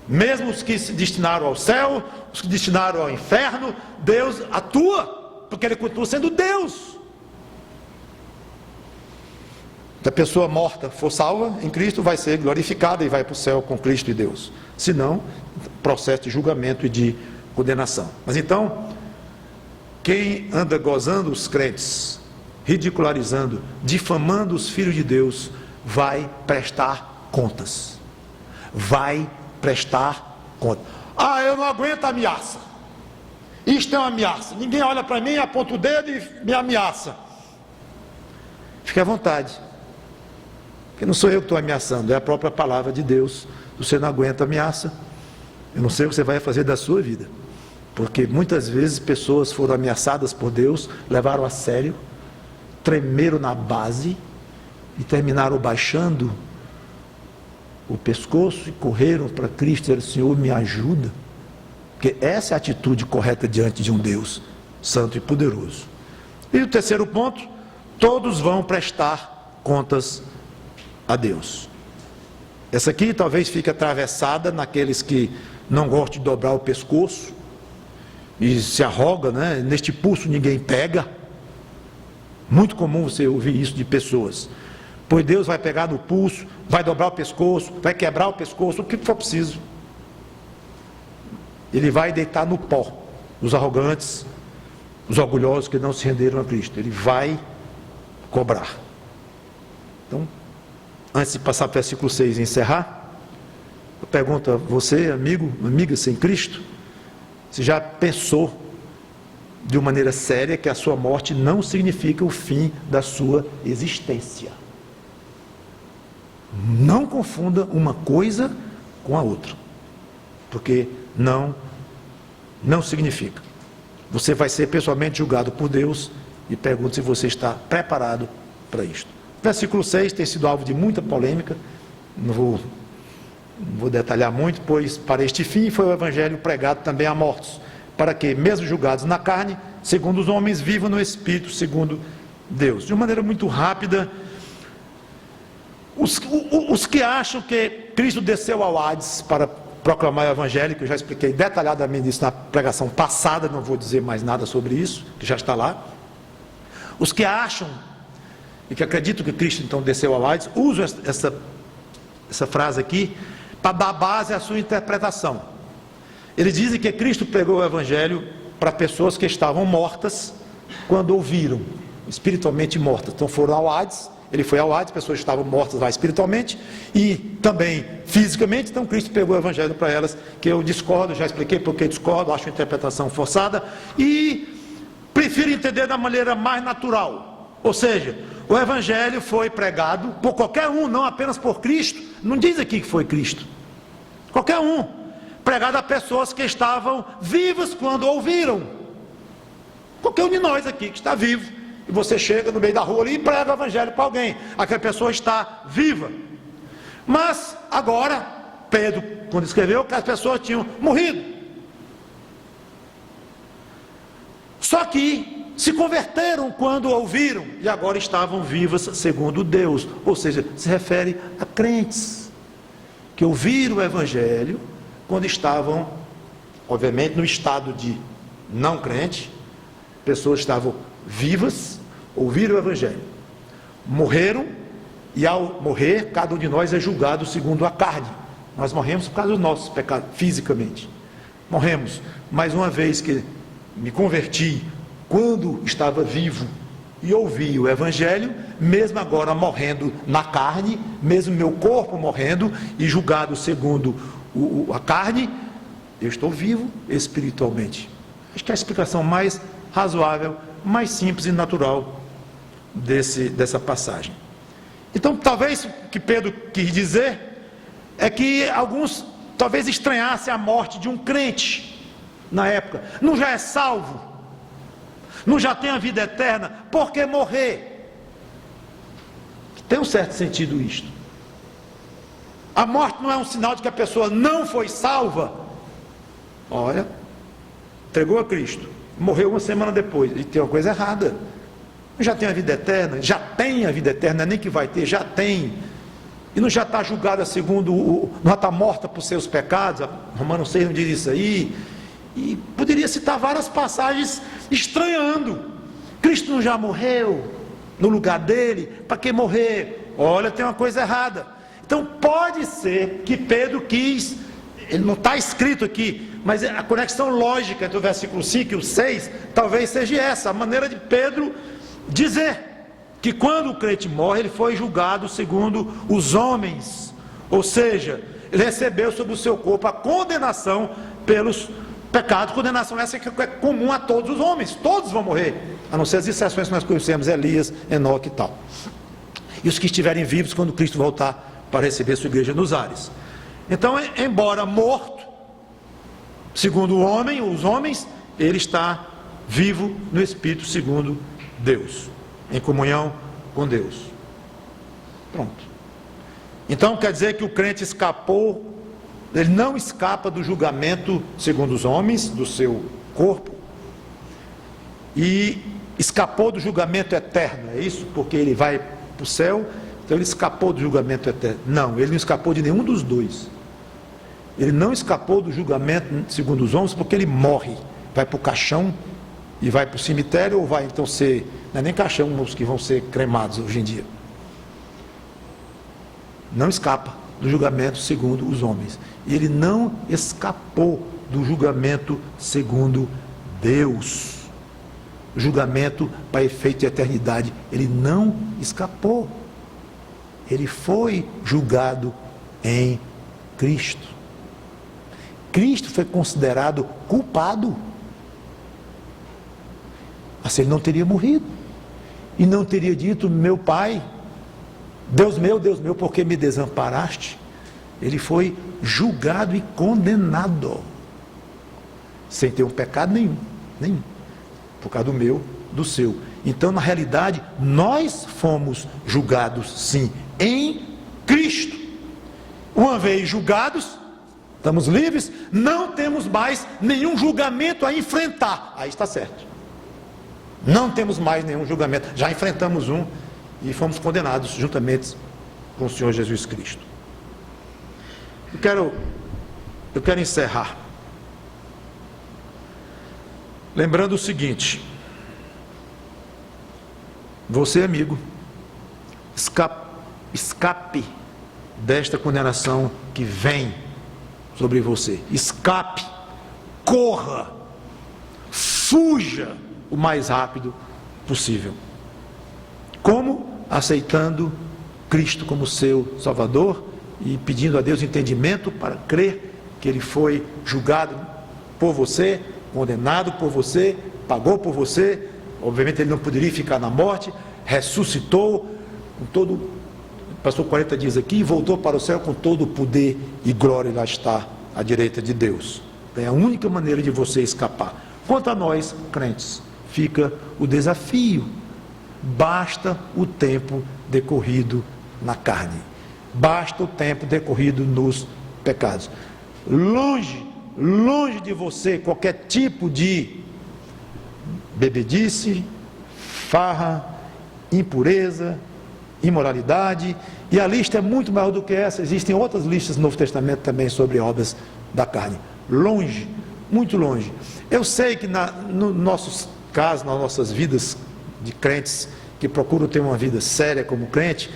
mesmo os que se destinaram ao céu, os que destinaram ao inferno. Deus atua, porque ele continua sendo Deus. Se a pessoa morta for salva em Cristo, vai ser glorificada e vai para o céu com Cristo e Deus. Se não, processo de julgamento e de condenação. Mas então, quem anda gozando os crentes, ridicularizando, difamando os filhos de Deus, vai prestar contas. Vai prestar contas. Ah, eu não aguento a ameaça. Isto é uma ameaça. Ninguém olha para mim, aponta o dedo e me ameaça. Fique à vontade. Porque não sou eu que estou ameaçando, é a própria palavra de Deus. Você não aguenta ameaça, eu não sei o que você vai fazer da sua vida. Porque muitas vezes pessoas foram ameaçadas por Deus, levaram a sério, tremeram na base e terminaram baixando o pescoço e correram para Cristo e disseram: Senhor, me ajuda. Porque essa é a atitude correta diante de um Deus santo e poderoso. E o terceiro ponto: todos vão prestar contas a Deus. Essa aqui talvez fique atravessada naqueles que não gostam de dobrar o pescoço e se arroga, né? Neste pulso ninguém pega. Muito comum você ouvir isso de pessoas. Pois Deus vai pegar no pulso, vai dobrar o pescoço, vai quebrar o pescoço, o que for preciso. Ele vai deitar no pó os arrogantes, os orgulhosos que não se renderam a Cristo. Ele vai cobrar. Então, antes de passar para o versículo 6 e encerrar, eu pergunto a você, amigo, amiga sem Cristo, você já pensou de uma maneira séria que a sua morte não significa o fim da sua existência? Não confunda uma coisa com a outra, porque não significa. Você vai ser pessoalmente julgado por Deus, e pergunto se você está preparado para isto. Versículo 6 tem sido alvo de muita polêmica, não vou detalhar muito, pois para este fim foi o evangelho pregado também a mortos, para que, mesmo julgados na carne, segundo os homens, vivam no Espírito, segundo Deus. De uma maneira muito rápida, os que acham que Cristo desceu ao Hades para proclamar o evangelho, que eu já expliquei detalhadamente isso na pregação passada, não vou dizer mais nada sobre isso, que já está lá. Os que acham e que acreditam que Cristo então desceu ao Hades, usam essa frase aqui para dar base à sua interpretação. Eles dizem que Cristo pregou o evangelho para pessoas que estavam mortas quando ouviram, espiritualmente mortas. Então foram ao Hades Ele foi ao Hades, pessoas estavam mortas lá espiritualmente e também fisicamente. Então Cristo pegou o evangelho para elas, que eu discordo, já expliquei porque discordo, acho a interpretação forçada e prefiro entender da maneira mais natural. Ou seja, o evangelho foi pregado por qualquer um, não apenas por Cristo. Não diz aqui que foi Cristo. Qualquer um, pregado a pessoas que estavam vivas quando ouviram. Qualquer um de nós aqui que está vivo, e você chega no meio da rua ali e prega o evangelho para alguém, aquela pessoa está viva. Mas agora, Pedro, quando escreveu, que as pessoas tinham morrido. Só que se converteram quando ouviram, e agora estavam vivas segundo Deus. Ou seja, se refere a crentes que ouviram o evangelho quando estavam, obviamente, no estado de não crente. Pessoas estavam vivas, ouviram o evangelho, morreram, e ao morrer, cada um de nós é julgado segundo a carne. Nós morremos por causa dos nossos pecados, fisicamente. Morremos, mas uma vez que me converti, quando estava vivo e ouvi o evangelho, mesmo agora morrendo na carne, mesmo meu corpo morrendo e julgado segundo a carne, eu estou vivo espiritualmente. Acho que é a explicação mais razoável, mais simples e natural dessa passagem. Então, talvez o que Pedro quis dizer é que alguns talvez estranhassem a morte de um crente na época. Não já é salvo? Não já tem a vida eterna? Por que morrer? Tem um certo sentido isto. A morte não é um sinal de que a pessoa não foi salva. Olha, entregou a Cristo, morreu uma semana depois, e tem uma coisa errada. Já tem a vida eterna? Já tem a vida eterna, nem que vai ter, já tem. E não já está julgada segundo, não está morta por seus pecados? Romanos 6 não diz isso aí. E poderia citar várias passagens estranhando. Cristo não já morreu no lugar dele? Para que morrer? Olha, tem uma coisa errada. Então pode ser que Pedro quis, ele não está escrito aqui, mas a conexão lógica entre o versículo 5 e o 6 talvez seja essa, a maneira de Pedro dizer que quando o crente morre, ele foi julgado segundo os homens, ou seja, ele recebeu sobre o seu corpo a condenação pelos pecados. Condenação essa que é comum a todos os homens, todos vão morrer, a não ser as exceções que nós conhecemos, Elias, Enoque e tal, e os que estiverem vivos quando Cristo voltar para receber sua igreja nos ares. Então, embora morto segundo o homem, os homens, ele está vivo no Espírito segundo Deus, em comunhão com Deus. Pronto. Então quer dizer que o crente escapou, ele não escapa do julgamento segundo os homens, do seu corpo, e escapou do julgamento eterno, é isso? Porque ele vai para o céu, então ele escapou do julgamento eterno. Não, ele não escapou de nenhum dos dois. Ele não escapou do julgamento segundo os homens, porque ele morre, vai para o caixão e vai para o cemitério, ou vai então ser, não é nem caixão os que vão ser cremados hoje em dia. Não escapa do julgamento segundo os homens. E ele não escapou do julgamento segundo Deus. O julgamento para efeito de eternidade, ele não escapou. Ele foi julgado em Cristo. Cristo foi considerado culpado. Assim ele não teria morrido. E não teria dito: meu Pai, Deus meu, por que me desamparaste? Ele foi julgado e condenado, sem ter um pecado nenhum, por causa do meu, do seu. Então, na realidade, nós fomos julgados, sim, em Cristo. Uma vez julgados, estamos livres, não temos mais nenhum julgamento a enfrentar. Aí está certo. Não temos mais nenhum julgamento. Já enfrentamos um e fomos condenados juntamente com o Senhor Jesus Cristo. Eu quero encerrar lembrando o seguinte: você, amigo, escape desta condenação que vem sobre você. Escape, corra, fuja o mais rápido possível. Como? aceitando Cristo como seu Salvador e pedindo a Deus entendimento para crer que Ele foi julgado por você, condenado por você, pagou por você, obviamente Ele não poderia ficar na morte, ressuscitou, com todo, passou 40 dias aqui e voltou para o céu com todo o poder e glória, lá está, à direita de Deus. É a única maneira de você escapar. Quanto a nós, crentes, fica o desafio. Basta o tempo decorrido na carne. Basta o tempo decorrido nos pecados. Longe de você qualquer tipo de bebedice, farra, impureza, imoralidade, e a lista é muito maior do que essa. Existem outras listas no Novo Testamento também sobre obras da carne. Longe, muito longe. Eu sei que no nosso caso, nas nossas vidas de crentes que procuram ter uma vida séria como crente,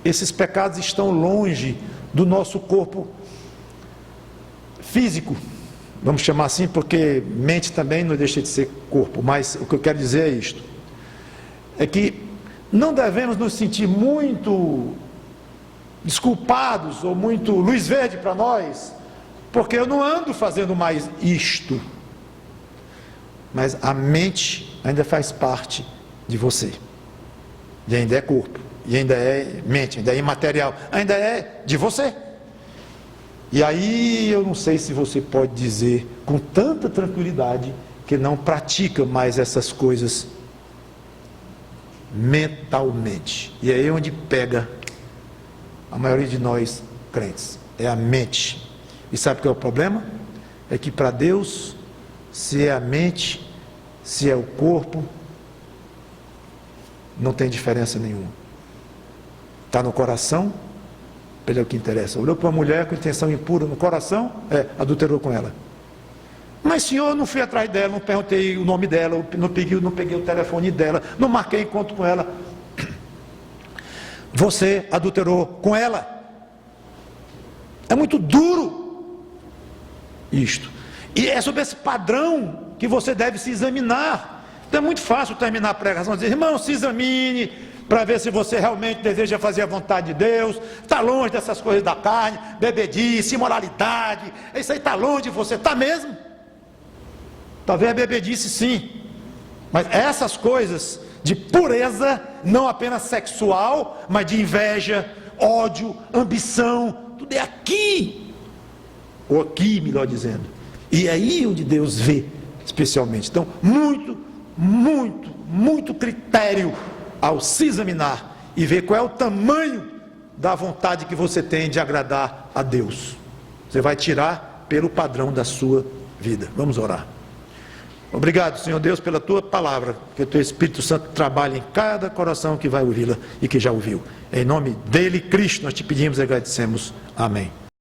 esses pecados estão longe do nosso corpo físico, vamos chamar assim, porque mente também não deixa de ser corpo, mas o que eu quero dizer é isto, é que não devemos nos sentir muito desculpados ou muito luz verde para nós, porque eu não ando fazendo mais isto, mas a mente ainda faz parte de você, e ainda é corpo, e ainda é mente, ainda é imaterial, ainda é de você. E aí eu não sei se você pode dizer com tanta tranquilidade que não pratica mais essas coisas mentalmente. E é aí onde pega a maioria de nós crentes, é a mente. E sabe qual é o problema? É que para Deus, se é a mente, se é o corpo, não tem diferença nenhuma. Está no coração, ele é o que interessa. Olhou para uma mulher com intenção impura no coração, adulterou com ela. Mas senhor, eu não fui atrás dela, não perguntei o nome dela, não peguei o telefone dela, não marquei encontro com ela. Você adulterou com ela. É muito duro isto. E é sobre esse padrão que você deve se examinar. Então é muito fácil terminar a pregação e dizer, irmão, se examine para ver se você realmente deseja fazer a vontade de Deus, está longe dessas coisas da carne, bebedice, imoralidade, isso aí está longe de você, está mesmo? Talvez a bebedice sim, mas essas coisas de pureza, não apenas sexual, mas de inveja, ódio, ambição, tudo é aqui, ou aqui, melhor dizendo, e é aí onde Deus vê, especialmente. Então, muito critério ao se examinar e ver qual é o tamanho da vontade que você tem de agradar a Deus. Você vai tirar pelo padrão da sua vida. Vamos orar. Obrigado, Senhor Deus, pela Tua palavra, que o Teu Espírito Santo trabalhe em cada coração que vai ouvi-la e que já ouviu. Em nome dele, Cristo, nós te pedimos e agradecemos. Amém.